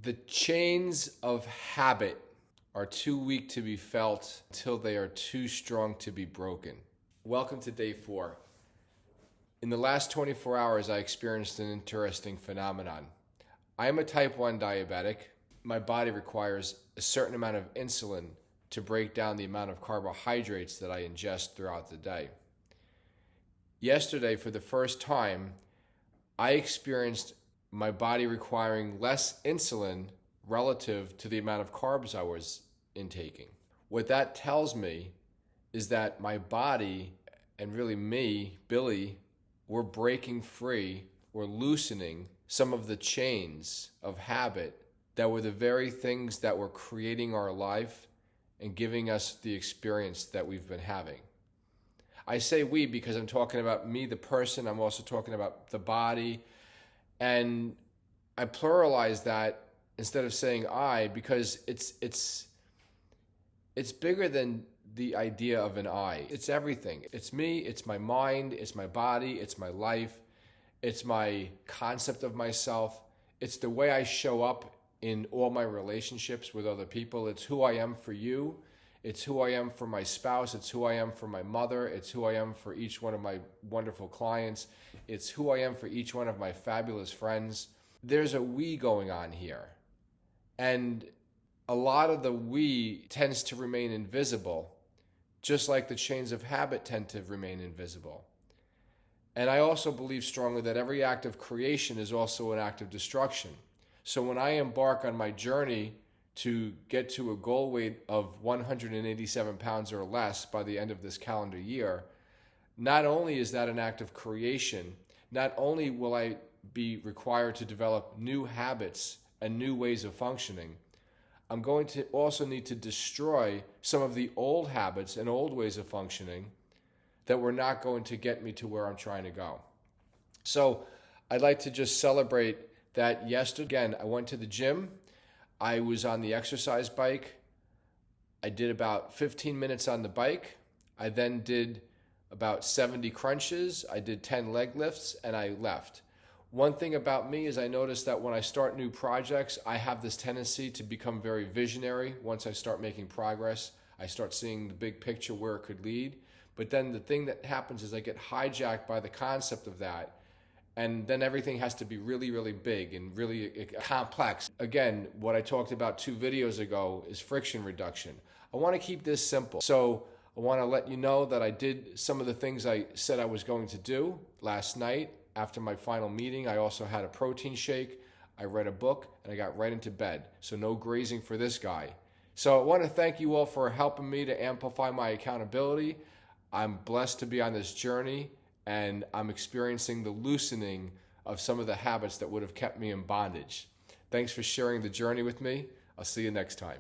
The chains of habit are too weak to be felt until they are too strong to be broken. Welcome to day 4. In the last 24 hours, I experienced an interesting phenomenon. I am a type 1 diabetic. My body requires a certain amount of insulin to break down the amount of carbohydrates that I ingest throughout the day. Yesterday, for the first time, I experienced my body requiring less insulin relative to the amount of carbs I was intaking. What that tells me is that my body, and really me, Billy, we're breaking free, we're loosening some of the chains of habit that were the very things that were creating our life and giving us the experience that we've been having. I say we because I'm talking about me, the person. I'm also talking about the body. And I pluralize that instead of saying I because it's bigger than the idea of an I. It's everything. It's me, it's my mind, it's my body, it's my life, it's my concept of myself. It's the way I show up in all my relationships with other people. It's who I am for you. It's who I am for my spouse. It's who I am for my mother. It's who I am for each one of my wonderful clients. It's who I am for each one of my fabulous friends. There's a we going on here. And a lot of the we tends to remain invisible, just like the chains of habit tend to remain invisible. And I also believe strongly that every act of creation is also an act of destruction. So when I embark on my journey to get to a goal weight of 187 pounds or less by the end of this calendar year, not only is that an act of creation, not only will I be required to develop new habits and new ways of functioning, I'm going to also need to destroy some of the old habits and old ways of functioning that were not going to get me to where I'm trying to go. So I'd like to just celebrate that yesterday, again, I went to the gym. I was on the exercise bike. I did about 15 minutes on the bike. I then did about 70 crunches. I did 10 leg lifts and I left. One thing about me is I noticed that when I start new projects, I have this tendency to become very visionary. Once I start making progress, I start seeing the big picture where it could lead. But then the thing that happens is I get hijacked by the concept of that. And then everything has to be really, really big and really complex. Again, what I talked about 2 videos ago is friction reduction. I want to keep this simple. So I want to let you know that I did some of the things I said I was going to do last night. After my final meeting, I also had a protein shake. I read a book and I got right into bed. So no grazing for this guy. So I want to thank you all for helping me to amplify my accountability. I'm blessed to be on this journey. And I'm experiencing the loosening of some of the habits that would have kept me in bondage. Thanks for sharing the journey with me. I'll see you next time.